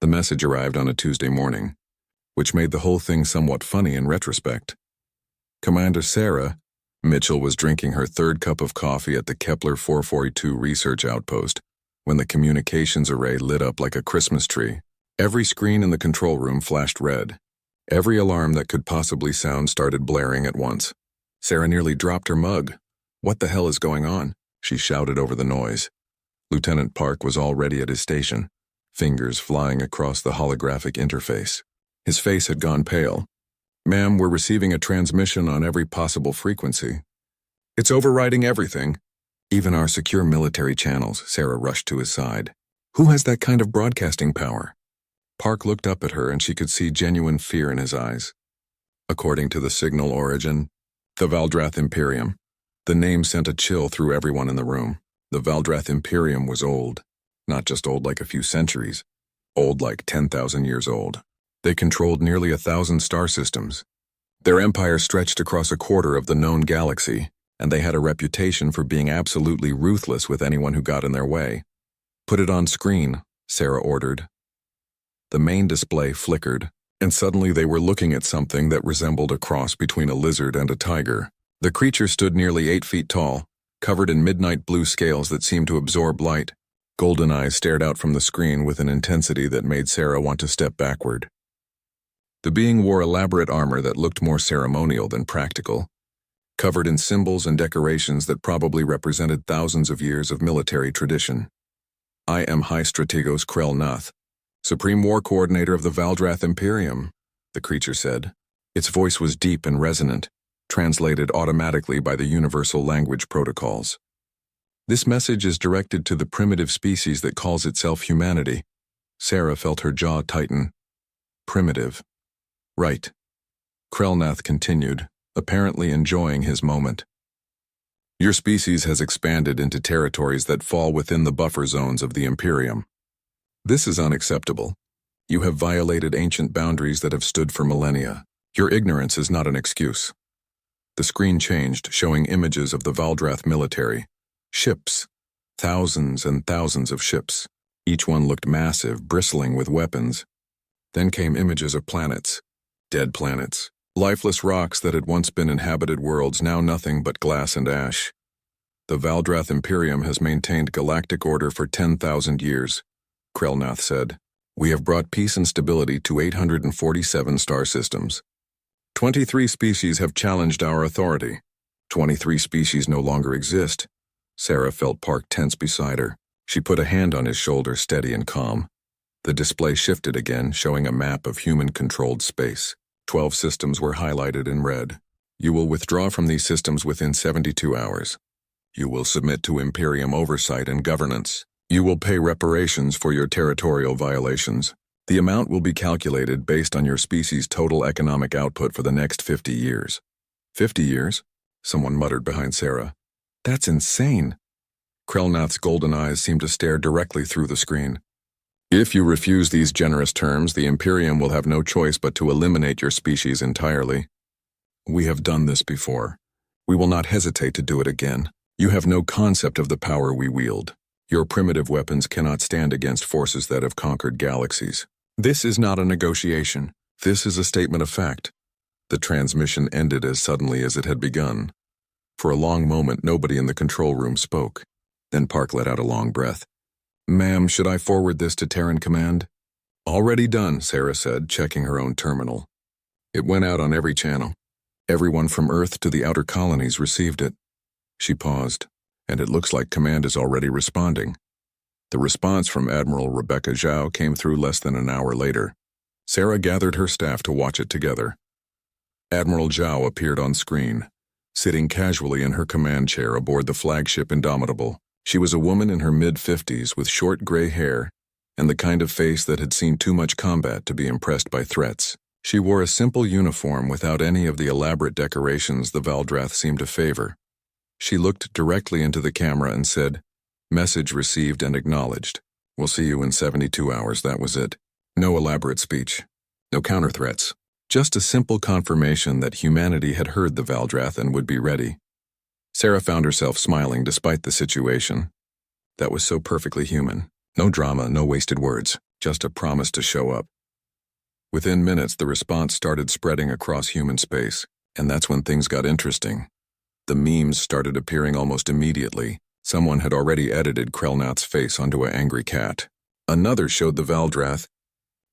The message arrived on a Tuesday morning, which made the whole thing somewhat funny in retrospect. Commander Sarah Mitchell was drinking her third cup of coffee at the Kepler 442 research outpost when the communications array lit up like a Christmas tree. Every screen in the control room flashed red. Every alarm that could possibly sound started blaring at once. Sarah nearly dropped her mug. "What the hell is going on?" she shouted over the noise. Lieutenant Park was already at his station, fingers flying across the holographic interface. His face had gone pale. "Ma'am, we're receiving a transmission on every possible frequency. It's overriding everything. Even our secure military channels." Sarah rushed to his side. "Who has that kind of broadcasting power?" Park looked up at her and she could see genuine fear in his eyes. According to the signal origin, the Valdrath Imperium. The name sent a chill through everyone in the room. The Valdrath Imperium was old. Not just old like a few centuries. Old like 10,000 years old. They controlled nearly 1,000 star systems. Their empire stretched across a quarter of the known galaxy, and they had a reputation for being absolutely ruthless with anyone who got in their way. "Put it on screen," Sarah ordered. The main display flickered, and suddenly they were looking at something that resembled a cross between a lizard and a tiger. The creature stood nearly 8 feet tall, covered in midnight blue scales that seemed to absorb light. Golden eyes stared out from the screen with an intensity that made Sarah want to step backward. The being wore elaborate armor that looked more ceremonial than practical, covered in symbols and decorations that probably represented thousands of years of military tradition. "I am High Strategos Krell Nath, Supreme War Coordinator of the Valdrath Imperium," the creature said. Its voice was deep and resonant, translated automatically by the universal language protocols. "This message is directed to the primitive species that calls itself humanity." Sarah felt her jaw tighten. "Primitive. Right." Krellnath continued, apparently enjoying his moment. "Your species has expanded into territories that fall within the buffer zones of the Imperium. This is unacceptable. You have violated ancient boundaries that have stood for millennia. Your ignorance is not an excuse." The screen changed, showing images of the Valdrath military. Ships. Thousands and thousands of ships. Each one looked massive, bristling with weapons. Then came images of planets. Dead planets. Lifeless rocks that had once been inhabited worlds, now nothing but glass and ash. "The Valdrath Imperium has maintained galactic order for 10,000 years, Krellnath said. "We have brought peace and stability to 847 star systems. 23 species have challenged our authority. 23 species no longer exist." Sarah felt Park tense beside her. She put a hand on his shoulder, steady and calm. The display shifted again, showing a map of human-controlled space. 12 systems were highlighted in red. "You will withdraw from these systems within 72 hours. You will submit to Imperium oversight and governance. You will pay reparations for your territorial violations. The amount will be calculated based on your species' total economic output for the next 50 years. 50 years? Someone muttered behind Sarah. "That's insane." Krellnath's golden eyes seemed to stare directly through the screen. "If you refuse these generous terms, the Imperium will have no choice but to eliminate your species entirely. We have done this before. We will not hesitate to do it again. You have no concept of the power we wield. Your primitive weapons cannot stand against forces that have conquered galaxies. This is not a negotiation. This is a statement of fact." The transmission ended as suddenly as it had begun. For a long moment, nobody in the control room spoke. Then Park let out a long breath. "Ma'am, should I forward this to Terran Command?" "Already done," Sarah said, checking her own terminal. "It went out on every channel. Everyone from Earth to the outer colonies received it." She paused. "And it looks like Command is already responding." The response from Admiral Rebecca Zhao came through less than an hour later. Sarah gathered her staff to watch it together. Admiral Zhao appeared on screen, sitting casually in her command chair aboard the flagship Indomitable. She was a woman in her mid-50s with short gray hair and the kind of face that had seen too much combat to be impressed by threats. She wore a simple uniform without any of the elaborate decorations the Valdrath seemed to favor. She looked directly into the camera and said, "Message received and acknowledged. We'll see you in 72 hours, that was it. No elaborate speech. No counter-threats. Just a simple confirmation that humanity had heard the Valdrath and would be ready. Sarah found herself smiling despite the situation. That was so perfectly human. No drama, no wasted words. just a promise to show up. Within minutes, the response started spreading across human space, and that's when things got interesting. The memes started appearing almost immediately. Someone had already edited Krelnath's face onto an angry cat. Another showed the Valdrath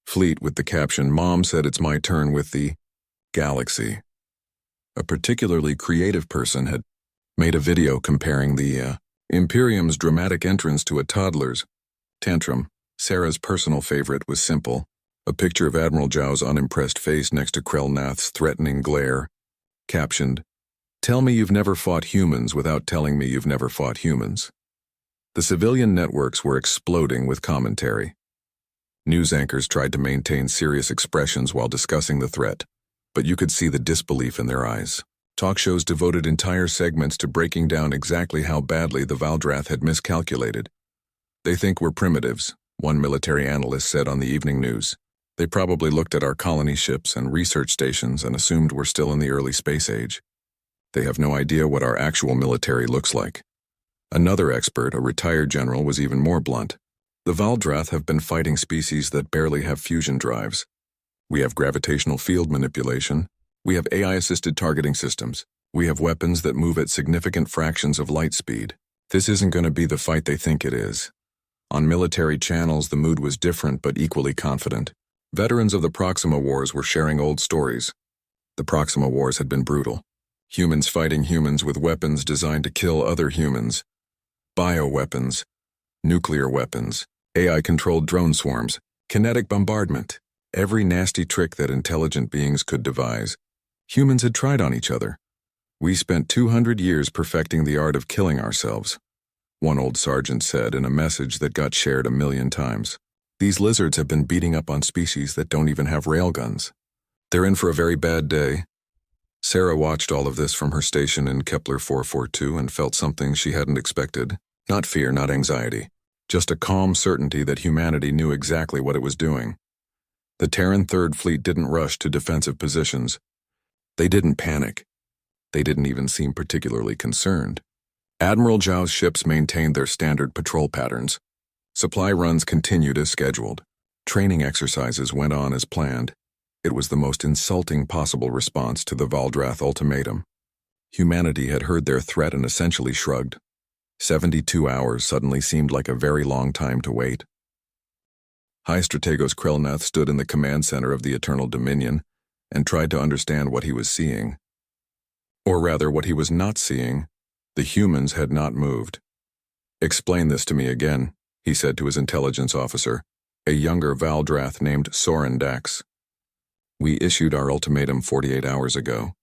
fleet with the caption, "Mom said it's my turn with the galaxy." A particularly creative person had made a video comparing the Imperium's dramatic entrance to a toddler's tantrum. Sarah's personal favorite was simple: a picture of Admiral Zhao's unimpressed face next to Krelnath's threatening glare, captioned, "Tell me you've never fought humans without telling me you've never fought humans." The civilian networks were exploding with commentary. News anchors tried to maintain serious expressions while discussing the threat, but you could see the disbelief in their eyes. Talk shows devoted entire segments to breaking down exactly how badly the Valdrath had miscalculated. "They think we're primitives," one military analyst said on the evening news. "They probably looked at our colony ships and research stations and assumed we're still in the early space age. They have no idea what our actual military looks like." Another expert, a retired general, was even more blunt. "The Valdrath have been fighting species that barely have fusion drives. We have gravitational field manipulation. We have AI-assisted targeting systems. We have weapons that move at significant fractions of light speed. This isn't going to be the fight they think it is." On military channels, the mood was different but equally confident. Veterans of the Proxima Wars were sharing old stories. The Proxima Wars had been brutal. Humans fighting humans with weapons designed to kill other humans. Bioweapons, nuclear weapons, AI-controlled drone swarms, kinetic bombardment. Every nasty trick that intelligent beings could devise, humans had tried on each other. "We spent 200 years perfecting the art of killing ourselves," one old sergeant said in a message that got shared 1,000,000 times. "These lizards have been beating up on species that don't even have railguns. They're in for a very bad day." Sarah watched all of this from her station in Kepler 442 and felt something she hadn't expected. Not fear, not anxiety. Just a calm certainty that humanity knew exactly what it was doing. The Terran Third Fleet didn't rush to defensive positions. They didn't panic. They didn't even seem particularly concerned. Admiral Zhao's ships maintained their standard patrol patterns. Supply runs continued as scheduled. Training exercises went on as planned. It was the most insulting possible response to the Valdrath ultimatum. Humanity had heard their threat and essentially shrugged. 72 hours suddenly seemed like a very long time to wait. High Strategos Krelnath stood in the command center of the Eternal Dominion and tried to understand what he was seeing. Or rather, what he was not seeing. The humans had not moved. "Explain this to me again," he said to his intelligence officer, a younger Valdrath named Soren Dax. "We issued our ultimatum 48 hours ago.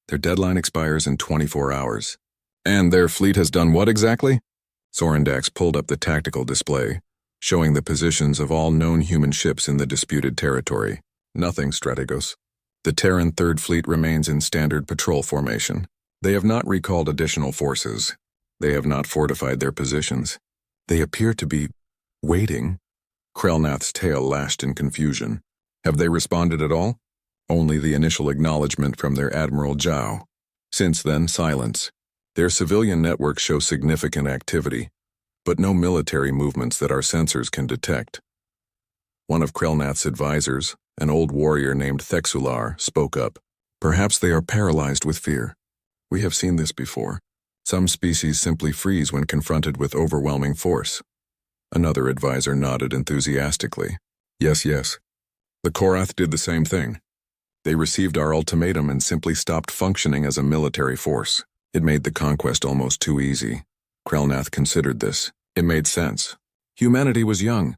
Their deadline expires in 24 hours. And their fleet has done what exactly?" Soren Dax pulled up the tactical display, showing the positions of all known human ships in the disputed territory. "Nothing, Strategos. The Terran Third Fleet remains in standard patrol formation. They have not recalled additional forces. They have not fortified their positions. They appear to be waiting." Krelnath's tail lashed in confusion. "Have they responded at all?" "Only the initial acknowledgement from their Admiral Zhao. Since then, silence. Their civilian networks show significant activity, but no military movements that our sensors can detect." One of Krelnath's advisors, an old warrior named Thexular, spoke up. "Perhaps they are paralyzed with fear. We have seen this before. Some species simply freeze when confronted with overwhelming force." Another advisor nodded enthusiastically. Yes. The Korath did the same thing. They received our ultimatum and simply stopped functioning as a military force. It made the conquest almost too easy." Krelnath considered this. It made sense. Humanity was young.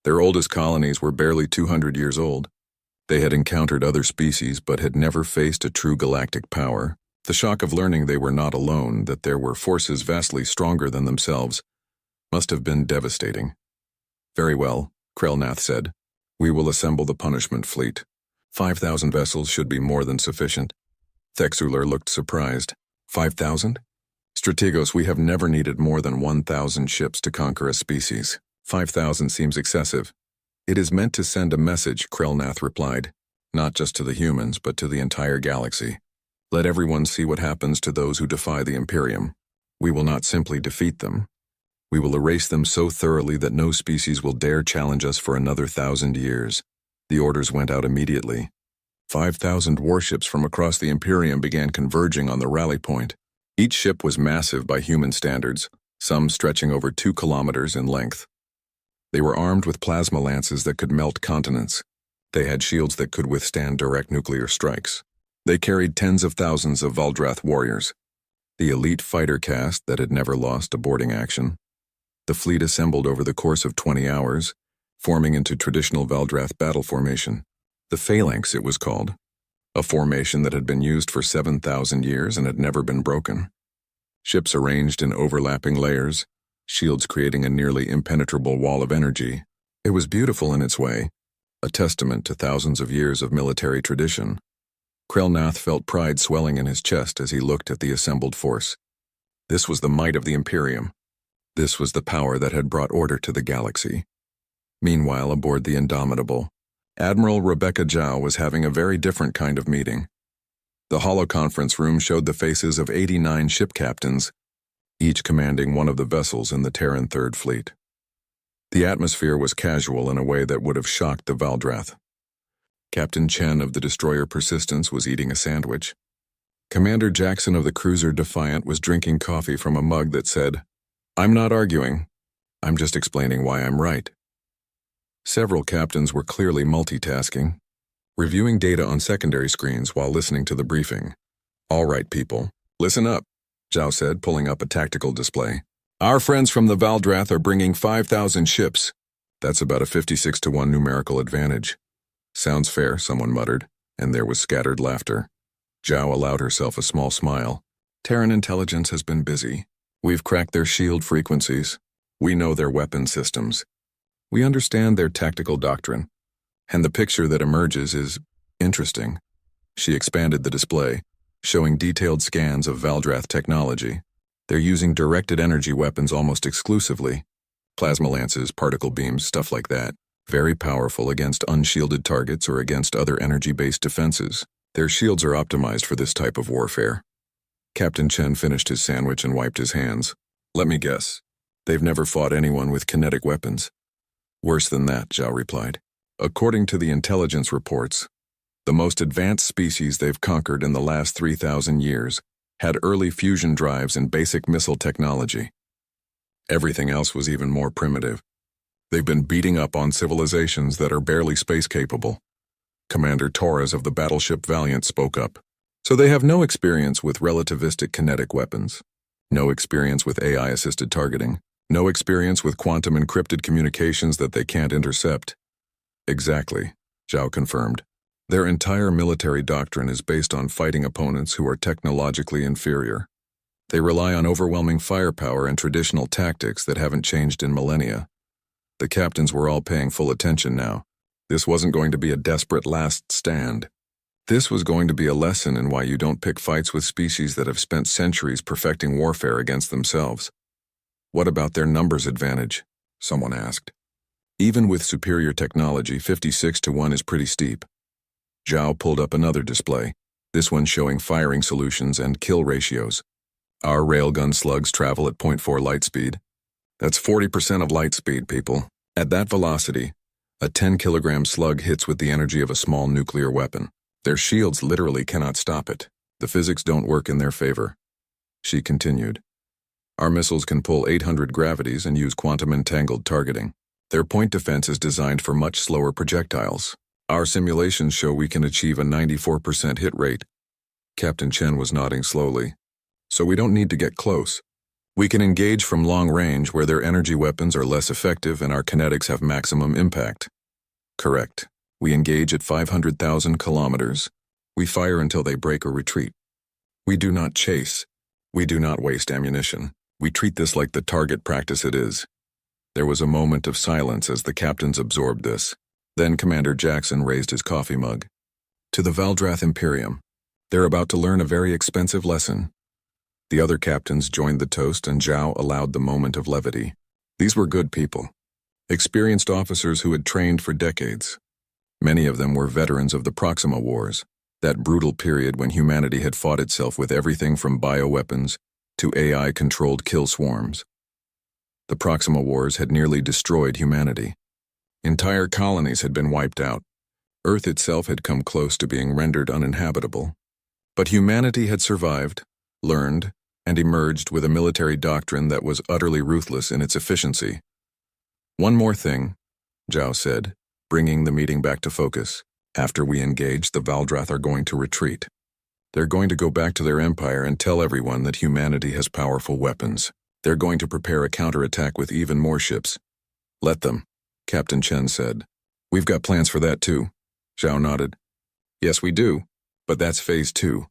Their oldest colonies were barely 200 years old. They had encountered other species but had never faced a true galactic power. The shock of learning they were not alone, that there were forces vastly stronger than themselves, must have been devastating. "Very well," Krelnath said. "We will assemble the punishment fleet. 5,000 vessels should be more than sufficient." Thexular looked surprised. 5,000? "Strategos, we have never needed more than 1,000 ships to conquer a species. 5,000 seems excessive." "It is meant to send a message," Krelnath replied. "Not just to the humans, but to the entire galaxy. Let everyone see what happens to those who defy the Imperium. We will not simply defeat them. We will erase them so thoroughly that no species will dare challenge us for another 1,000 years. The orders went out immediately. 5,000 warships from across the Imperium began converging on the rally point. Each ship was massive by human standards, some stretching over 2 kilometers in length. They were armed with plasma lances that could melt continents. They had shields that could withstand direct nuclear strikes. They carried tens of thousands of Valdrath warriors, the elite fighter caste that had never lost a boarding action. The fleet assembled over the course of 20 hours, forming into traditional Valdrath battle formation. The Phalanx, it was called, a formation that had been used for 7,000 years and had never been broken. Ships arranged in overlapping layers, shields creating a nearly impenetrable wall of energy. It was beautiful in its way, a testament to thousands of years of military tradition. Krelnath felt pride swelling in his chest as he looked at the assembled force. This was the might of the Imperium. This was the power that had brought order to the galaxy. Meanwhile, aboard the Indomitable, Admiral Rebecca Zhao was having a very different kind of meeting. The holoconference room showed the faces of 89 ship captains, each commanding one of the vessels in the Terran Third Fleet. The atmosphere was casual in a way that would have shocked the Valdrath. Captain Chen of the destroyer Persistence was eating a sandwich. Commander Jackson of the cruiser Defiant was drinking coffee from a mug that said, "I'm not arguing. I'm just explaining why I'm right." Several captains were clearly multitasking, reviewing data on secondary screens while listening to the briefing. "All right, people, listen up," Zhao said, pulling up a tactical display. "Our friends from the Valdrath are bringing 5,000 ships. That's about a 56-to-1 numerical advantage." "Sounds fair," someone muttered, and there was scattered laughter. Zhao allowed herself a small smile. "Terran intelligence has been busy. We've cracked their shield frequencies. We know their weapon systems. We understand their tactical doctrine. And the picture that emerges is interesting." She expanded the display, showing detailed scans of Valdrath technology. They're using directed energy weapons almost exclusively. Plasma lances, particle beams, stuff like that. Very powerful against unshielded targets or against other energy-based defenses. Their shields are optimized for this type of warfare. Captain Chen finished his sandwich and wiped his hands. "Let me guess. They've never fought anyone with kinetic weapons." "Worse than that," Zhao replied. "According to the intelligence reports, the most advanced species they've conquered in the last 3,000 years had early fusion drives and basic missile technology. Everything else was even more primitive. They've been beating up on civilizations that are barely space-capable." Commander Torres of the battleship Valiant spoke up. "So they have no experience with relativistic kinetic weapons, no experience with AI-assisted targeting, no experience with quantum encrypted communications that they can't intercept." "Exactly," Zhao confirmed. "Their entire military doctrine is based on fighting opponents who are technologically inferior. They rely on overwhelming firepower and traditional tactics that haven't changed in millennia." The captains were all paying full attention now. This wasn't going to be a desperate last stand. This was going to be a lesson in why you don't pick fights with species that have spent centuries perfecting warfare against themselves. "What about their numbers advantage?" someone asked. "Even with superior technology, 56-to-1 is pretty steep." Zhao pulled up another display, this one showing firing solutions and kill ratios. "Our railgun slugs travel at 0.4 light speed. That's 40% of light speed, people. At that velocity, a 10-kilogram slug hits with the energy of a small nuclear weapon. Their shields literally cannot stop it. The physics don't work in their favor." She continued. "Our missiles can pull 800 gravities and use quantum-entangled targeting. Their point defense is designed for much slower projectiles. Our simulations show we can achieve a 94% hit rate." Captain Chen was nodding slowly. "So we don't need to get close. We can engage from long range where their energy weapons are less effective and our kinetics have maximum impact." "Correct. We engage at 500,000 kilometers. We fire until they break or retreat. We do not chase. We do not waste ammunition. We treat this like the target practice it is." There was a moment of silence as the captains absorbed this. Then Commander Jackson raised his coffee mug. "To the Valdrath Imperium. They're about to learn a very expensive lesson." The other captains joined the toast and Zhao allowed the moment of levity. These were good people. Experienced officers who had trained for decades. Many of them were veterans of the Proxima Wars, that brutal period when humanity had fought itself with everything from bioweapons to AI-controlled kill swarms. The Proxima Wars had nearly destroyed humanity. Entire colonies had been wiped out. Earth itself had come close to being rendered uninhabitable. But humanity had survived, learned, and emerged with a military doctrine that was utterly ruthless in its efficiency. "One more thing," Zhao said, bringing the meeting back to focus. "After we engage, the Valdrath are going to retreat. They're going to go back to their empire and tell everyone that humanity has powerful weapons. They're going to prepare a counterattack with even more ships." "Let them," Captain Chen said. "We've got plans for that too." Zhao nodded. "Yes, we do, but that's Phase 2.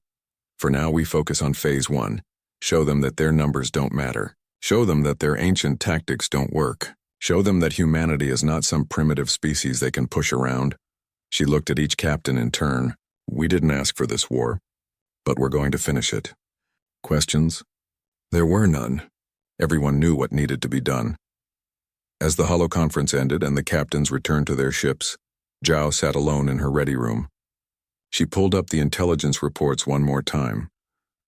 For now, we focus on Phase 1. Show them that their numbers don't matter. Show them that their ancient tactics don't work. Show them that humanity is not some primitive species they can push around." She looked at each captain in turn. "We didn't ask for this war, but we're going to finish it." Questions? There were none. Everyone knew what needed to be done. As the holoconference ended and the captains returned to their ships, Zhao sat alone in her ready room. She pulled up the intelligence reports one more time,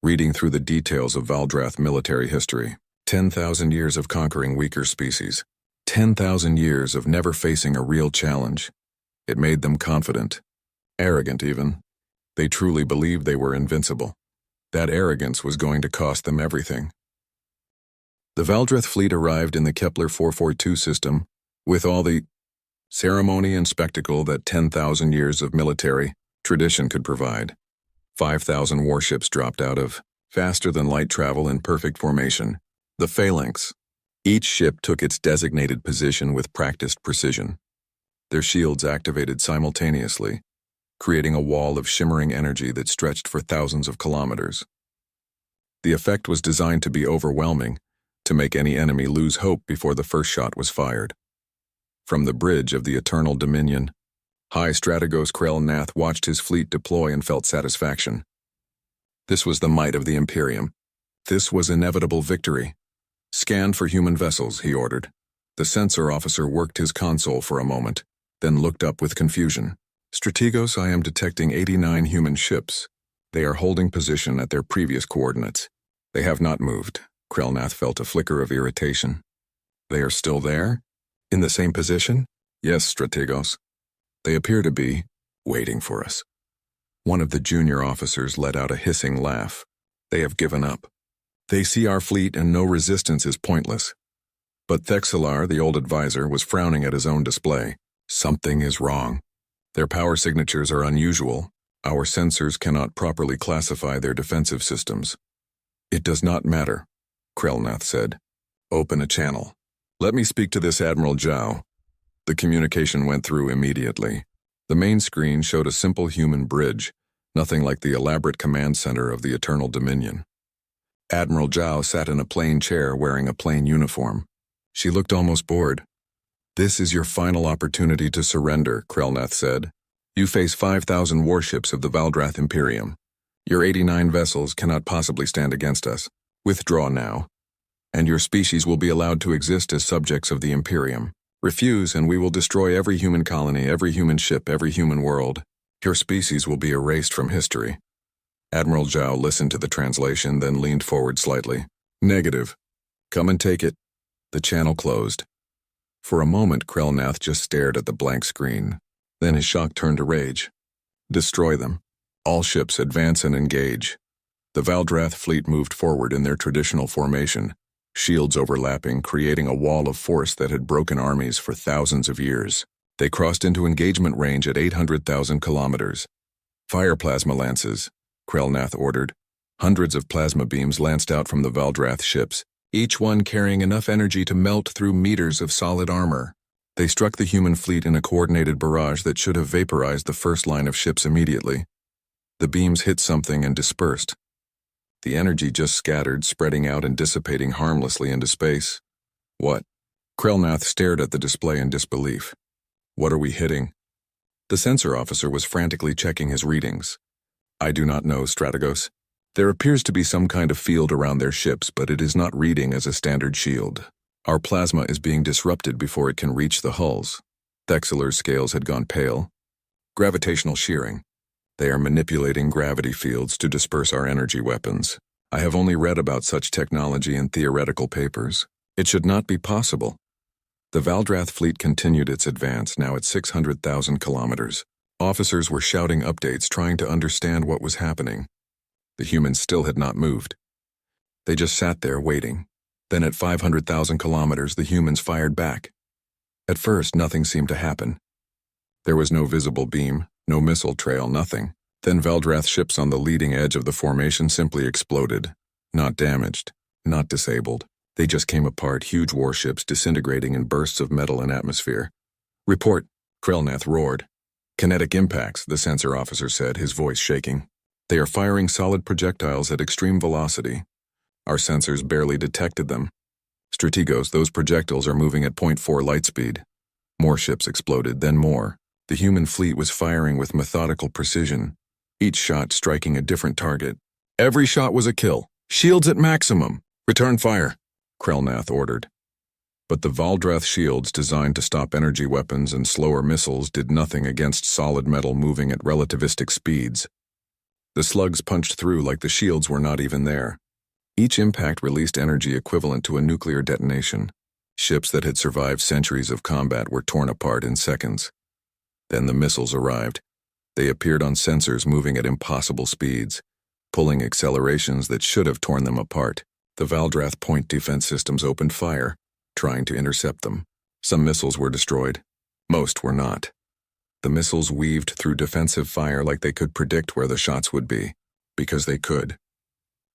reading through the details of Valdrath military history. 10,000 years of conquering weaker species. 10,000 years of never facing a real challenge. It made them confident. Arrogant, even. They truly believed they were invincible. That arrogance was going to cost them everything. The Valdrath fleet arrived in the Kepler 442 system with all the ceremony and spectacle that 10,000 years of military tradition could provide. 5,000 warships dropped out of faster-than-light travel in perfect formation, the phalanx. Each ship took its designated position with practiced precision. Their shields activated simultaneously, creating a wall of shimmering energy that stretched for thousands of kilometers. The effect was designed to be overwhelming, to make any enemy lose hope before the first shot was fired. From the bridge of the Eternal Dominion, High Strategos Krell-Nath watched his fleet deploy and felt satisfaction. This was the might of the Imperium. This was inevitable victory. "Scan for human vessels," he ordered. The sensor officer worked his console for a moment, then looked up with confusion. "Strategos, I am detecting 89 human ships. They are holding position at their previous coordinates. They have not moved." Krell-Nath felt a flicker of irritation. "They are still there? In the same position?" "Yes, Strategos. They appear to be waiting for us." One of the junior officers let out a hissing laugh. "They have given up. They see our fleet and no resistance is pointless." But Thexelar, the old advisor, was frowning at his own display. "Something is wrong. Their power signatures are unusual. Our sensors cannot properly classify their defensive systems." "It does not matter," Krell-Nath said. "Open a channel. Let me speak to this Admiral Zhao." The communication went through immediately. The main screen showed a simple human bridge, nothing like the elaborate command center of the Eternal Dominion. Admiral Zhao sat in a plain chair wearing a plain uniform. She looked almost bored. "This is your final opportunity to surrender," Krell-Nath said. "You face 5,000 warships of the Valdrath Imperium. Your 89 vessels cannot possibly stand against us. Withdraw now, and your species will be allowed to exist as subjects of the Imperium. Refuse, and we will destroy every human colony, every human ship, every human world. Your species will be erased from history." Admiral Zhao listened to the translation, then leaned forward slightly. "Negative. Come and take it." The channel closed. For a moment, Krell-Nath just stared at the blank screen. Then his shock turned to rage. "Destroy them. All ships advance and engage." The Valdrath fleet moved forward in their traditional formation, shields overlapping, creating a wall of force that had broken armies for thousands of years. They crossed into engagement range at 800,000 kilometers. "Fire plasma lances," Krell-Nath ordered. Hundreds of plasma beams lanced out from the Valdrath ships, each one carrying enough energy to melt through meters of solid armor. They struck the human fleet in a coordinated barrage that should have vaporized the first line of ships immediately. The beams hit something and dispersed. The energy just scattered, spreading out and dissipating harmlessly into space. "What?" Krell-Nath stared at the display in disbelief. "What are we hitting?" The sensor officer was frantically checking his readings. "I do not know, Strategos. There appears to be some kind of field around their ships, but it is not reading as a standard shield. Our plasma is being disrupted before it can reach the hulls." Thexelar's scales had gone pale. "Gravitational shearing. They are manipulating gravity fields to disperse our energy weapons. I have only read about such technology in theoretical papers, It should not be possible. The Valdrath fleet continued its advance, now at 600,000 kilometers. Officers were shouting updates, trying to understand what was happening. The humans still had not moved. They just sat there waiting. Then at 500,000 kilometers, the humans fired back. At first, nothing seemed to happen. There was no visible beam, no missile trail, nothing. Then Valdrath ships on the leading edge of the formation simply exploded. Not damaged, not disabled. They just came apart, huge warships disintegrating in bursts of metal and atmosphere. "Report," Krelnath roared. "Kinetic impacts," the sensor officer said, his voice shaking. "They are firing solid projectiles at extreme velocity. Our sensors barely detected them. Strategos, those projectiles are moving at 0.4 light speed." More ships exploded, then more. The human fleet was firing with methodical precision, each shot striking a different target. Every shot was a kill. "Shields at maximum. Return fire," Krelnath ordered. But the Valdrath shields, designed to stop energy weapons and slower missiles, did nothing against solid metal moving at relativistic speeds. The slugs punched through like the shields were not even there. Each impact released energy equivalent to a nuclear detonation. Ships that had survived centuries of combat were torn apart in seconds. Then the missiles arrived. They appeared on sensors moving at impossible speeds, pulling accelerations that should have torn them apart. The Valdrath point defense systems opened fire, trying to intercept them. Some missiles were destroyed. Most were not. The missiles weaved through defensive fire like they could predict where the shots would be, because they could.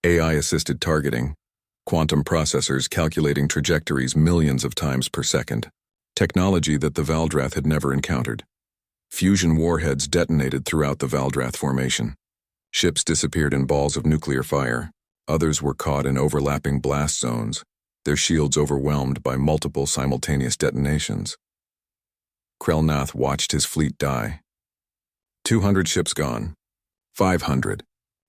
AI-assisted targeting, quantum processors calculating trajectories millions of times per second. Technology that the Valdrath had never encountered. Fusion warheads detonated throughout the Valdrath formation. Ships disappeared in balls of nuclear fire. Others were caught in overlapping blast zones, their shields overwhelmed by multiple simultaneous detonations. Krelnath watched his fleet die. 200 ships gone. 500.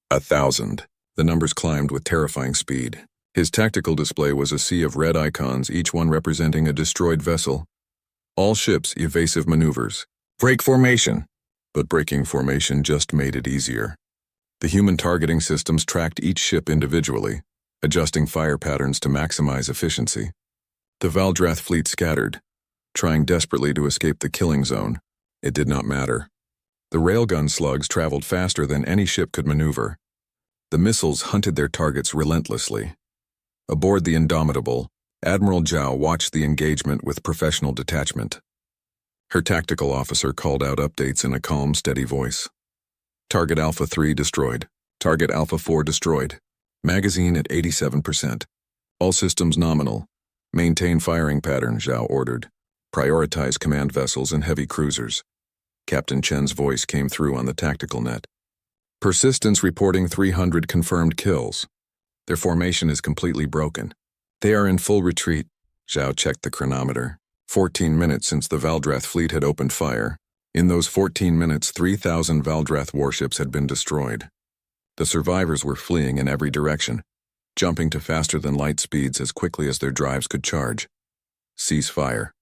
1,000. The numbers climbed with terrifying speed. His tactical display was a sea of red icons, each one representing a destroyed vessel. All ships, evasive maneuvers. Break formation. But breaking formation just made it easier. The human targeting systems tracked each ship individually, adjusting fire patterns to maximize efficiency. The Valdrath fleet scattered, trying desperately to escape the killing zone. It did not matter. The railgun slugs traveled faster than any ship could maneuver. The missiles hunted their targets relentlessly. Aboard the Indomitable, Admiral Zhao watched the engagement with professional detachment. Her tactical officer called out updates in a calm, steady voice. Target Alpha 3 destroyed. Target Alpha 4 destroyed. Magazine at 87%. All systems nominal. Maintain firing pattern, Zhao ordered. Prioritize command vessels and heavy cruisers. Captain Chen's voice came through on the tactical net. Persistence reporting 300 confirmed kills. Their formation is completely broken. They are in full retreat. Zhao checked the chronometer. 14 minutes since the Valdrath fleet had opened fire. In those 14 minutes, 3,000 Valdrath warships had been destroyed. The survivors were fleeing in every direction, jumping to faster-than-light speeds as quickly as their drives could charge. "Cease fire,"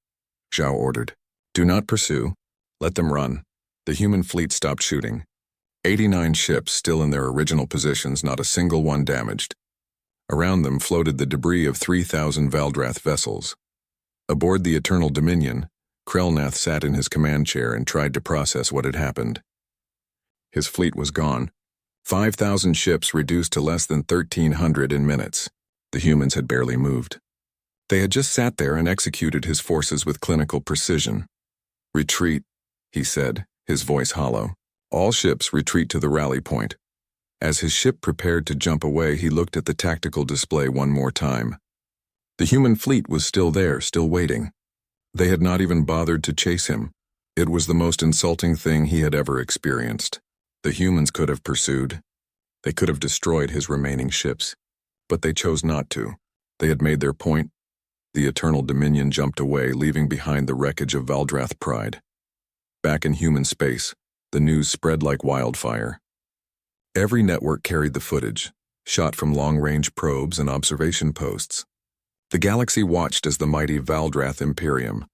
Zhao ordered. "Do not pursue. Let them run." The human fleet stopped shooting. 89 ships still in their original positions, not a single one damaged. Around them floated the debris of 3,000 Valdrath vessels. Aboard the Eternal Dominion, Krelnath sat in his command chair and tried to process what had happened. His fleet was gone. 5,000 ships reduced to less than 1,300 in minutes. The humans had barely moved. They had just sat there and executed his forces with clinical precision. "Retreat," he said, his voice hollow. "All ships retreat to the rally point." As his ship prepared to jump away, he looked at the tactical display one more time. The human fleet was still there, still waiting. They had not even bothered to chase him. It was the most insulting thing he had ever experienced. The humans could have pursued. They could have destroyed his remaining ships. But they chose not to. They had made their point. The Eternal Dominion jumped away, leaving behind the wreckage of Valdrath Pride. Back in human space, the news spread like wildfire. Every network carried the footage, shot from long-range probes and observation posts. The galaxy watched as the mighty Valdrath Imperium,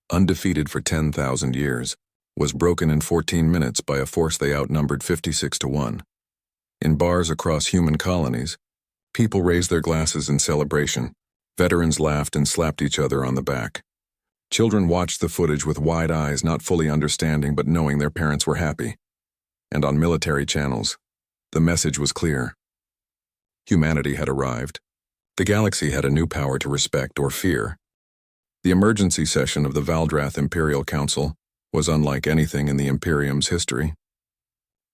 undefeated for 10,000 years, was broken in 14 minutes by a force they outnumbered 56-1. In bars across human colonies, people raised their glasses in celebration. Veterans laughed and slapped each other on the back. Children watched the footage with wide eyes, not fully understanding but knowing their parents were happy. And on military channels, the message was clear. Humanity had arrived. The galaxy had a new power to respect or fear. The emergency session of the Valdrath Imperial Council was unlike anything in the Imperium's history.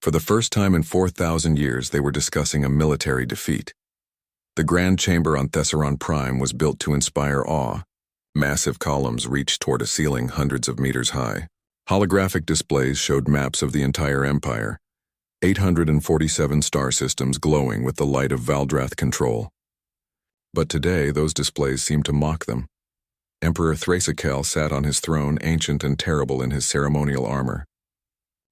For the first time in 4,000 years, they were discussing a military defeat. The Grand Chamber on Thesseron Prime was built to inspire awe. Massive columns reached toward a ceiling hundreds of meters high. Holographic displays showed maps of the entire Empire, 847 star systems glowing with the light of Valdrath control. But today, those displays seemed to mock them. Emperor Thracikel sat on his throne, ancient and terrible in his ceremonial armor.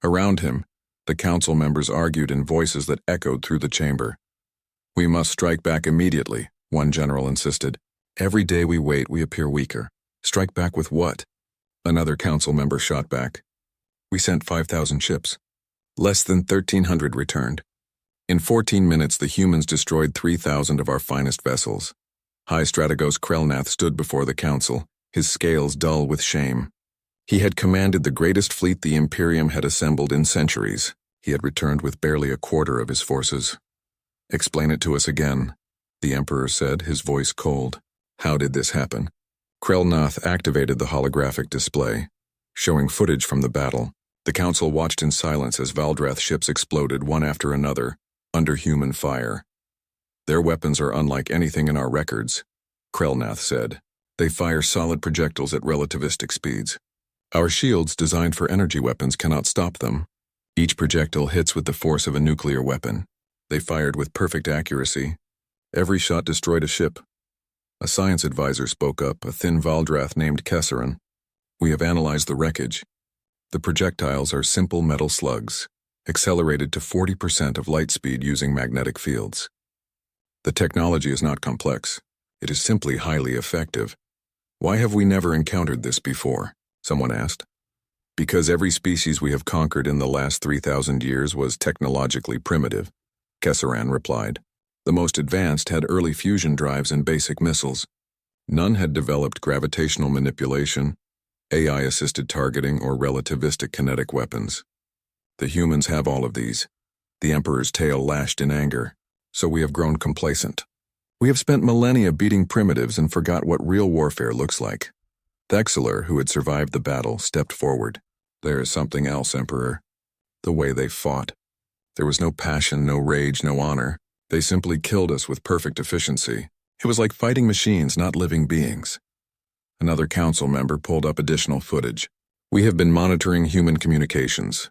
Around him, the council members argued in voices that echoed through the chamber. "We must strike back immediately," one general insisted. "Every day we wait, we appear weaker. Strike back with what?" Another council member shot back. "We sent 5,000 ships. Less than 1,300 returned. In 14 minutes, the humans destroyed 3,000 of our finest vessels." High Strategos Krelnath stood before the council, his scales dull with shame. He had commanded the greatest fleet the Imperium had assembled in centuries. He had returned with barely a quarter of his forces. "Explain it to us again," the Emperor said, his voice cold. "How did this happen?" Krelnath activated the holographic display, showing footage from the battle. The council watched in silence as Valdrath ships exploded one after another, under human fire. "Their weapons are unlike anything in our records," Krelnath said. "They fire solid projectiles at relativistic speeds. Our shields, designed for energy weapons, cannot stop them. Each projectile hits with the force of a nuclear weapon. They fired with perfect accuracy. Every shot destroyed a ship." A science advisor spoke up, a thin Valdrath named Kesseran. "We have analyzed the wreckage. The projectiles are simple metal slugs, accelerated to 40% of light speed using magnetic fields. The technology is not complex. It is simply highly effective." "Why have we never encountered this before?" someone asked. "Because every species we have conquered in the last 3,000 years was technologically primitive," Kesseran replied. "The most advanced had early fusion drives and basic missiles. None had developed gravitational manipulation, AI-assisted targeting, or relativistic kinetic weapons. The humans have all of these." The Emperor's tail lashed in anger. "So we have grown complacent. We have spent millennia beating primitives and forgot what real warfare looks like." Thexler, who had survived the battle, stepped forward. "There is something else, Emperor. The way they fought. There was no passion, no rage, no honor. They simply killed us with perfect efficiency. It was like fighting machines, not living beings." Another council member pulled up additional footage. "We have been monitoring human communications.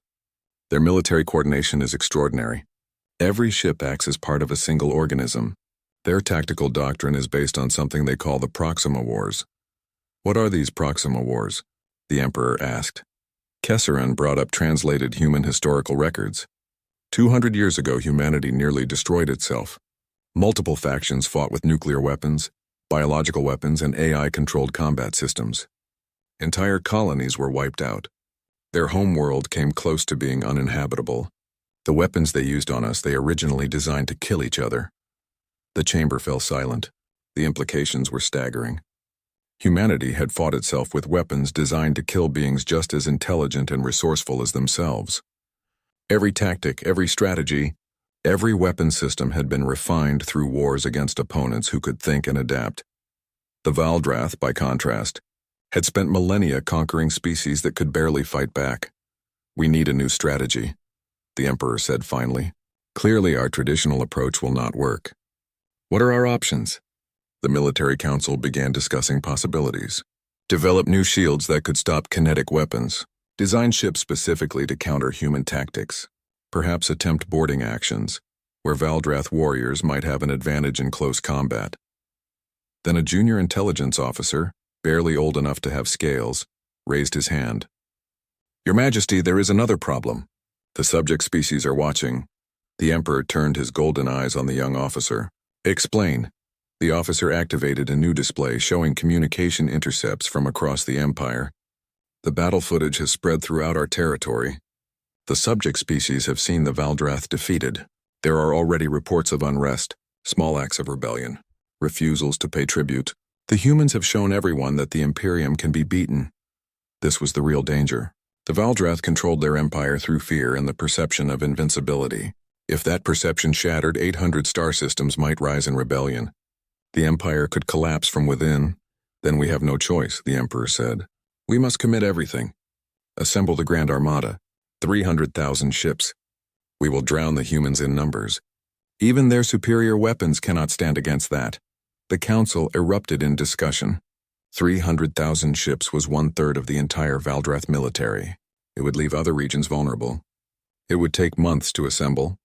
Their military coordination is extraordinary. Every ship acts as part of a single organism. Their tactical doctrine is based on something they call the Proxima Wars." "What are these Proxima Wars?" the Emperor asked. Kesseran brought up translated human historical records. 200 years ago, humanity nearly destroyed itself. Multiple factions fought with nuclear weapons, biological weapons, and AI-controlled combat systems. Entire colonies were wiped out. Their homeworld came close to being uninhabitable. The weapons they used on us, they originally designed to kill each other. The chamber fell silent. The implications were staggering. Humanity had fought itself with weapons designed to kill beings just as intelligent and resourceful as themselves. Every tactic, every strategy, every weapon system had been refined through wars against opponents who could think and adapt. The Valdrath, by contrast, had spent millennia conquering species that could barely fight back. "We need a new strategy," the Emperor said finally. "Clearly our traditional approach will not work. What are our options?" The military council began discussing possibilities. Develop new shields that could stop kinetic weapons. Design ships specifically to counter human tactics. Perhaps attempt boarding actions, where Valdrath warriors might have an advantage in close combat. Then a junior intelligence officer, barely old enough to have scales, raised his hand. "Your Majesty, there is another problem. The subject species are watching." The Emperor turned his golden eyes on the young officer. "Explain." The officer activated a new display showing communication intercepts from across the Empire. "The battle footage has spread throughout our territory. The subject species have seen the Valdrath defeated. There are already reports of unrest, small acts of rebellion, refusals to pay tribute, The humans have shown everyone that the Imperium can be beaten. This was the real danger. The Valdrath controlled their empire through fear and the perception of invincibility. If that perception shattered, 800 star systems might rise in rebellion. The empire could collapse from within. Then we have no choice, the Emperor said. We must commit everything. Assemble the Grand Armada, 300,000 ships. We will drown the humans in numbers. Even their superior weapons cannot stand against that. The council erupted in discussion. 300,000 ships was 1/3 of the entire Valdrath military. It would leave other regions vulnerable. It would take months to assemble.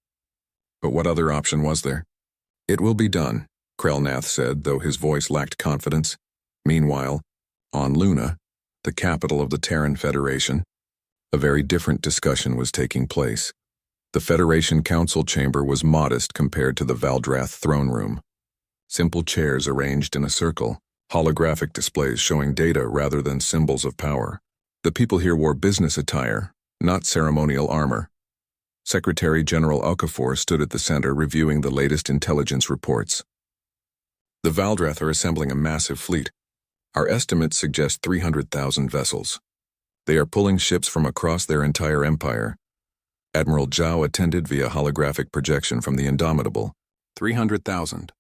But what other option was there? It will be done, Krelnath said, though his voice lacked confidence. Meanwhile, on Luna, the capital of the Terran Federation, a very different discussion was taking place. The Federation Council chamber was modest compared to the Valdrath throne room. Simple chairs arranged in a circle, holographic displays showing data rather than symbols of power. The people here wore business attire, not ceremonial armor. Secretary General Okafor stood at the center reviewing the latest intelligence reports. The Valdrath are assembling a massive fleet. Our estimates suggest 300,000 vessels. They are pulling ships from across their entire empire. Admiral Zhao attended via holographic projection from the Indomitable. 300,000.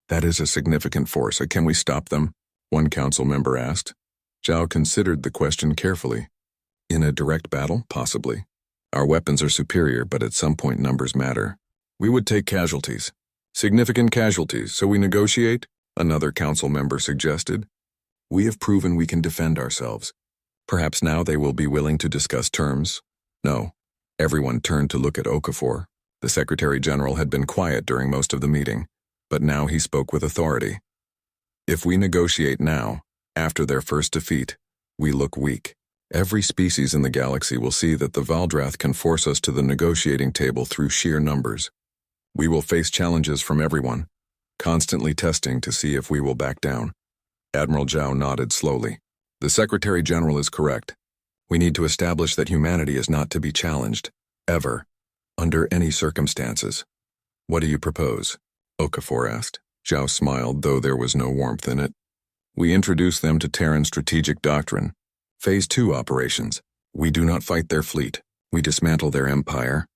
That is a significant force. Can we stop them? One council member asked. Zhao considered the question carefully. In a direct battle? Possibly. Our weapons are superior, but at some point numbers matter. We would take casualties. Significant casualties, so we negotiate? Another council member suggested. We have proven we can defend ourselves. Perhaps now they will be willing to discuss terms? No. Everyone turned to look at Okafor. The Secretary General had been quiet during most of the meeting, but now he spoke with authority. If we negotiate now, after their first defeat, we look weak. Every species in the galaxy will see that the Valdrath can force us to the negotiating table through sheer numbers. We will face challenges from everyone, constantly testing to see if we will back down. Admiral Zhao nodded slowly. The Secretary General is correct. We need to establish that humanity is not to be challenged, ever, under any circumstances. What do you propose? Okafor asked. Zhao smiled, though there was no warmth in it. We introduce them to Terran strategic doctrine. Phase 2 operations. We do not fight their fleet. We dismantle their empire.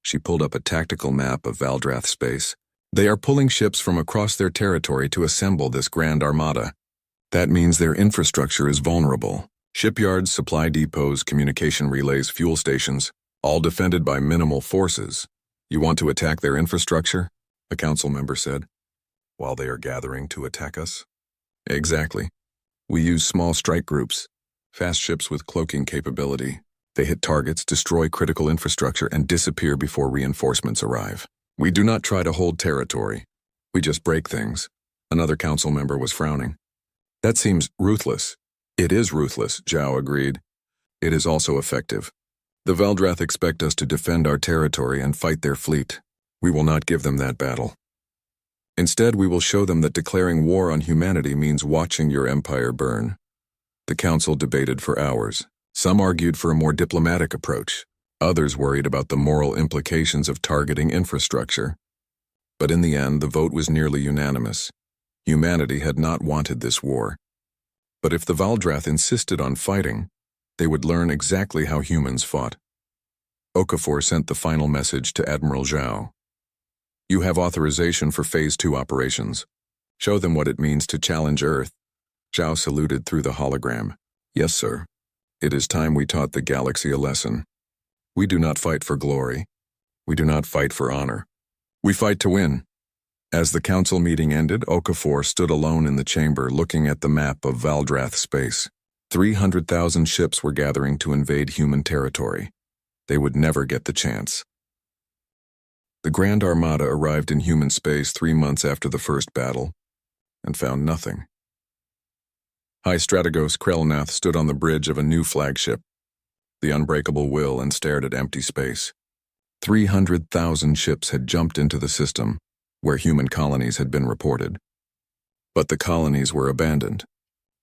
She pulled up a tactical map of Valdrath space. They are pulling ships from across their territory to assemble this Grand Armada. That means their infrastructure is vulnerable. Shipyards, supply depots, communication relays, fuel stations, all defended by minimal forces. You want to attack their infrastructure? A council member said. While they are gathering to attack us? Exactly. We use small strike groups, fast ships with cloaking capability. They hit targets, destroy critical infrastructure, and disappear before reinforcements arrive. We do not try to hold territory. We just break things. Another council member was frowning. That seems ruthless. It is ruthless, Zhao agreed. It is also effective. The Valdrath expect us to defend our territory and fight their fleet. We will not give them that battle. Instead, we will show them that declaring war on humanity means watching your empire burn. The council debated for hours. Some argued for a more diplomatic approach. Others worried about the moral implications of targeting infrastructure. But in the end, the vote was nearly unanimous. Humanity had not wanted this war. But if the Valdrath insisted on fighting, they would learn exactly how humans fought. Okafor sent the final message to Admiral Zhao. You have authorization for Phase 2 operations. Show them what it means to challenge Earth. Zhao saluted through the hologram. Yes, sir. It is time we taught the galaxy a lesson. We do not fight for glory. We do not fight for honor. We fight to win. As the council meeting ended, Okafor stood alone in the chamber looking at the map of Valdrath space. 300,000 ships were gathering to invade human territory. They would never get the chance. The Grand Armada arrived in human space 3 months after the first battle, and found nothing. High Strategos Krelnath stood on the bridge of a new flagship, the Unbreakable Will, and stared at empty space. 300,000 ships had jumped into the system, where human colonies had been reported. But the colonies were abandoned.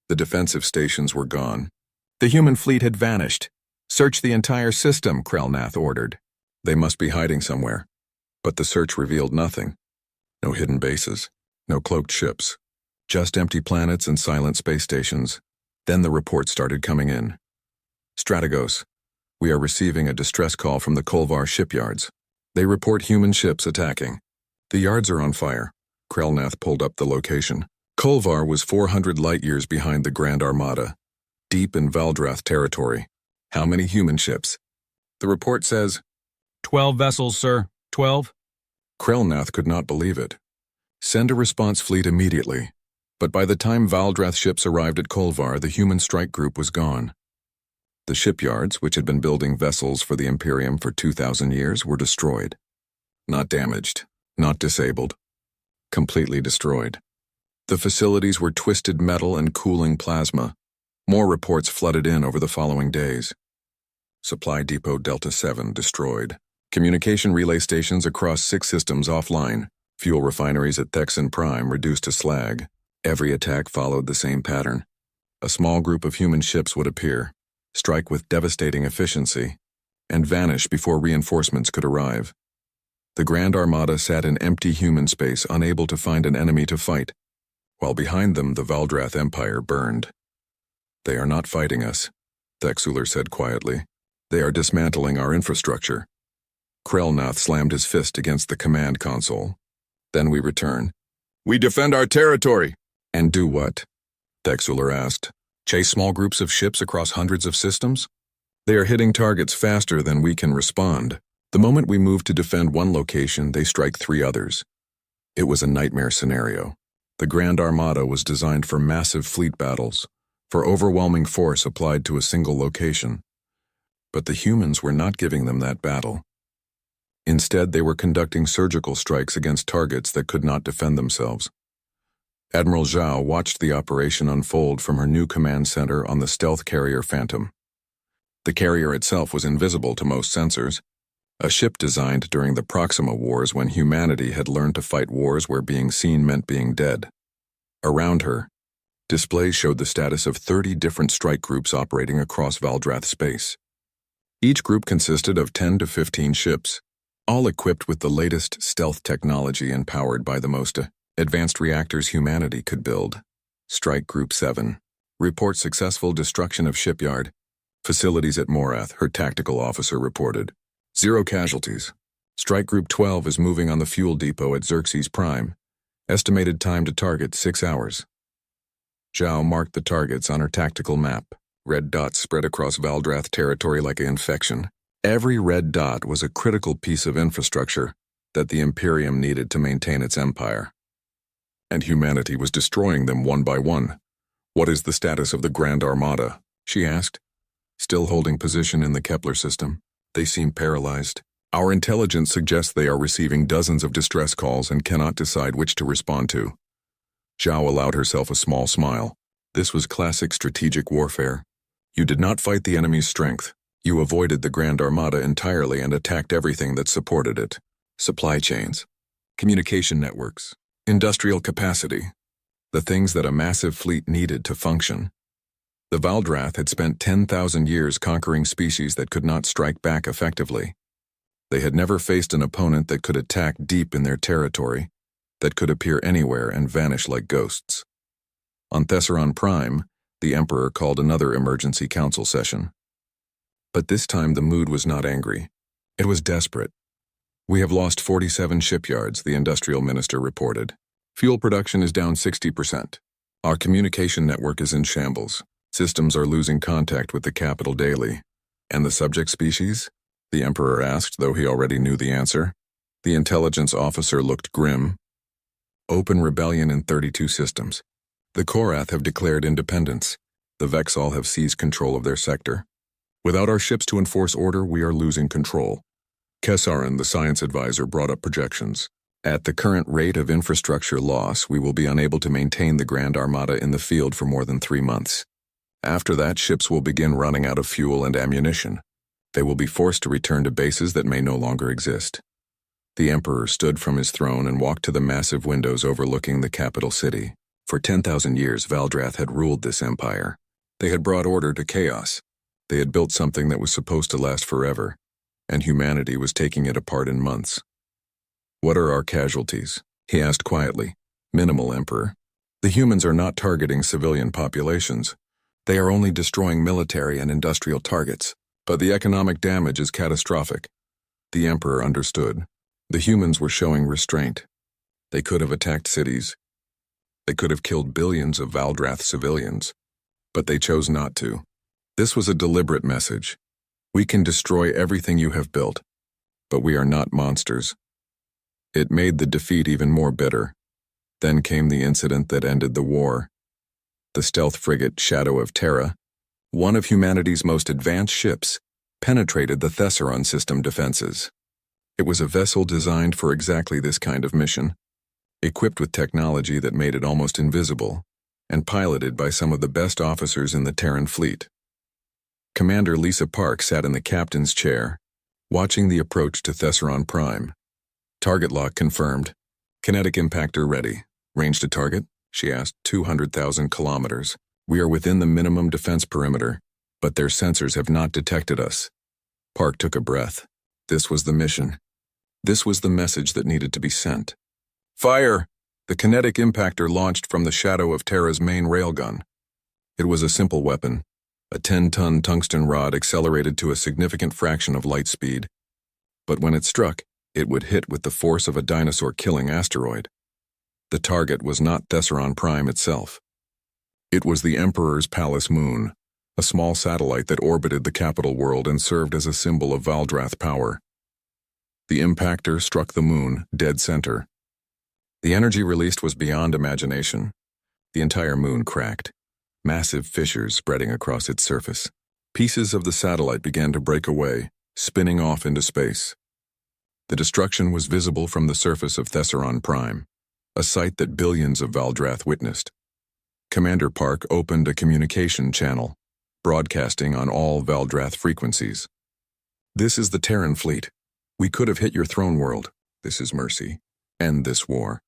The defensive stations were gone. The human fleet had vanished. Search the entire system, Krelnath ordered. They must be hiding somewhere. But the search revealed nothing. No hidden bases, no cloaked ships. Just empty planets and silent space stations. Then the reports started coming in. Strategos. We are receiving a distress call from the Kolvar shipyards. They report human ships attacking. The yards are on fire. Krelnath pulled up the location. Kolvar was 400 light-years behind the Grand Armada, deep in Valdrath territory. How many human ships? The report says, 12 vessels, sir. 12? Krelnath could not believe it. Send a response fleet immediately. But by the time Valdrath ships arrived at Kolvar, the human strike group was gone. The shipyards, which had been building vessels for the Imperium for 2,000 years, were destroyed. Not damaged, not disabled. Completely destroyed. The facilities were twisted metal and cooling plasma. More reports flooded in over the following days. Supply Depot Delta 7 destroyed. Communication relay stations across 6 systems offline. Fuel refineries at Thexan Prime reduced to slag. Every attack followed the same pattern. A small group of human ships would appear, strike with devastating efficiency, and vanish before reinforcements could arrive. The Grand Armada sat in empty human space, unable to find an enemy to fight, while behind them the Valdrath Empire burned. They are not fighting us, Thexuler said quietly. They are dismantling our infrastructure. Krelnath slammed his fist against the command console. Then we return. We defend our territory! And do what? Thexuler asked. Chase small groups of ships across hundreds of systems? They are hitting targets faster than we can respond. The moment we move to defend one location, they strike 3 others. It was a nightmare scenario. The Grand Armada was designed for massive fleet battles, for overwhelming force applied to a single location. But the humans were not giving them that battle. Instead, they were conducting surgical strikes against targets that could not defend themselves. Admiral Zhao watched the operation unfold from her new command center on the stealth carrier Phantom. The carrier itself was invisible to most sensors, a ship designed during the Proxima Wars when humanity had learned to fight wars where being seen meant being dead. Around her, displays showed the status of 30 different strike groups operating across Valdrath space. Each group consisted of 10 to 15 ships, all equipped with the latest stealth technology and powered by the most advanced reactors humanity could build. Strike Group 7. Report successful destruction of shipyard. Facilities at Morath, her tactical officer reported. 0 casualties. Strike Group 12 is moving on the fuel depot at Xerxes Prime. Estimated time to target 6 hours. Zhao marked the targets on her tactical map. Red dots spread across Valdrath territory like an infection. Every red dot was a critical piece of infrastructure that the Imperium needed to maintain its empire. And humanity was destroying them one by one. What is the status of the Grand Armada? She asked. Still holding position in the Kepler system. They seem paralyzed. Our intelligence suggests they are receiving dozens of distress calls and cannot decide which to respond to. Zhao allowed herself a small smile. This was classic strategic warfare. You did not fight the enemy's strength. You avoided the Grand Armada entirely and attacked everything that supported it. Supply chains, communication networks, industrial capacity, the things that a massive fleet needed to function. The Valdrath had spent 10,000 years conquering species that could not strike back effectively. They had never faced an opponent that could attack deep in their territory, that could appear anywhere and vanish like ghosts. On Thesseron Prime, the Emperor called another emergency council session. But this time the mood was not angry. It was desperate. We have lost 47 shipyards, the industrial minister reported. Fuel production is down 60%. Our communication network is in shambles. Systems are losing contact with the capital daily. And the subject species? The Emperor asked, though he already knew the answer. The intelligence officer looked grim. Open rebellion in 32 systems. The Korath have declared independence. The Vexal have seized control of their sector. Without our ships to enforce order, we are losing control. Kesaran, the science advisor, brought up projections. At the current rate of infrastructure loss, we will be unable to maintain the Grand Armada in the field for more than 3 months. After that, ships will begin running out of fuel and ammunition. They will be forced to return to bases that may no longer exist. The Emperor stood from his throne and walked to the massive windows overlooking the capital city. For 10,000 years, Valdrath had ruled this empire. They had brought order to chaos. They had built something that was supposed to last forever, and humanity was taking it apart in months. What are our casualties? He asked quietly. Minimal, Emperor. The humans are not targeting civilian populations. They are only destroying military and industrial targets. But the economic damage is catastrophic. The Emperor understood. The humans were showing restraint. They could have attacked cities. They could have killed billions of Valdrath civilians. But they chose not to. This was a deliberate message. We can destroy everything you have built, but we are not monsters. It made the defeat even more bitter. Then came the incident that ended the war. The stealth frigate Shadow of Terra, one of humanity's most advanced ships, penetrated the Thessaron system defenses. It was a vessel designed for exactly this kind of mission, equipped with technology that made it almost invisible, and piloted by some of the best officers in the Terran fleet. Commander Lisa Park sat in the captain's chair, watching the approach to Thessaron Prime. Target lock confirmed. Kinetic impactor ready. Range to target? She asked. 200,000 kilometers. We are within the minimum defense perimeter, but their sensors have not detected us. Park took a breath. This was the mission. This was the message that needed to be sent. Fire! The kinetic impactor launched from the Shadow of Terra's main railgun. It was a simple weapon. A 10-ton tungsten rod accelerated to a significant fraction of light speed. But when it struck, it would hit with the force of a dinosaur-killing asteroid. The target was not Thessaron Prime itself. It was the Emperor's Palace moon, a small satellite that orbited the capital world and served as a symbol of Valdrath power. The impactor struck the moon, dead center. The energy released was beyond imagination. The entire moon cracked, massive fissures spreading across its surface. Pieces of the satellite began to break away, spinning off into space. The destruction was visible from the surface of Thessaron Prime, a sight that billions of Valdrath witnessed. Commander Park opened a communication channel, broadcasting on all Valdrath frequencies. This is the Terran fleet. We could have hit your throne world. This is mercy. End this war.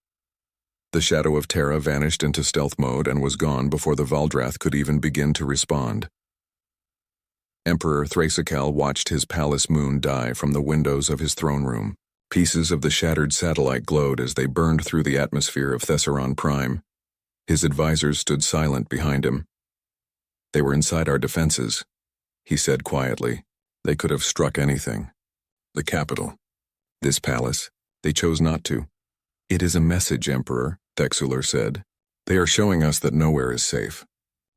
The Shadow of Terra vanished into stealth mode and was gone before the Valdrath could even begin to respond. Emperor Thracical watched his palace moon die from the windows of his throne room. Pieces of the shattered satellite glowed as they burned through the atmosphere of Thessaron Prime. His advisors stood silent behind him. They were inside our defenses, he said quietly. They could have struck anything. The capital. This palace. They chose not to. It is a message, Emperor, Thexular said. They are showing us that nowhere is safe,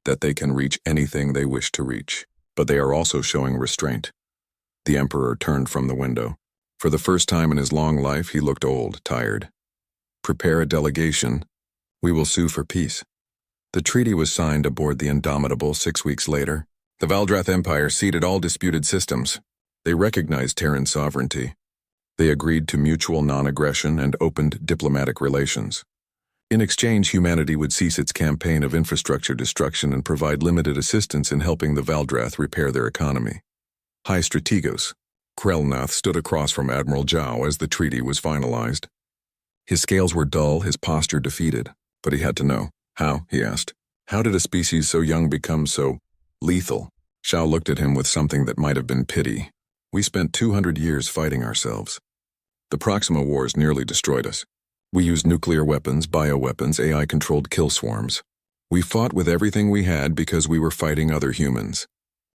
that they can reach anything they wish to reach, but they are also showing restraint. The Emperor turned from the window. For the first time in his long life, he looked old, tired. Prepare a delegation. We will sue for peace. The treaty was signed aboard the Indomitable 6 weeks later. The Valdrath Empire ceded all disputed systems. They recognized Terran sovereignty. They agreed to mutual non-aggression and opened diplomatic relations. In exchange, humanity would cease its campaign of infrastructure destruction and provide limited assistance in helping the Valdrath repair their economy. High Strategos, Krelnath stood across from Admiral Zhao as the treaty was finalized. His scales were dull, his posture defeated, but he had to know. How? He asked. How did a species so young become so lethal? Zhao looked at him with something that might have been pity. We spent 200 years fighting ourselves. The Proxima Wars nearly destroyed us. We used nuclear weapons, bioweapons, AI-controlled kill swarms. We fought with everything we had because we were fighting other humans.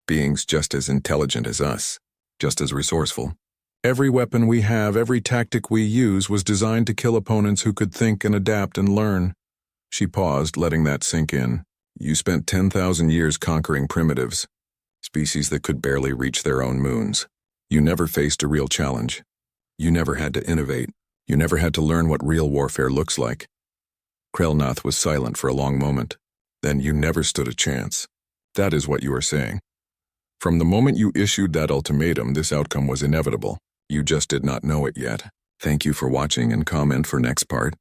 Beings just as intelligent as us, just as resourceful. Every weapon we have, every tactic we use was designed to kill opponents who could think and adapt and learn. She paused, letting that sink in. You spent 10,000 years conquering primitives, species that could barely reach their own moons. You never faced a real challenge. You never had to innovate. You never had to learn what real warfare looks like. Krelnath was silent for a long moment. Then you never stood a chance. That is what you are saying. From the moment you issued that ultimatum, this outcome was inevitable. You just did not know it yet. Thank you for watching and comment for next part.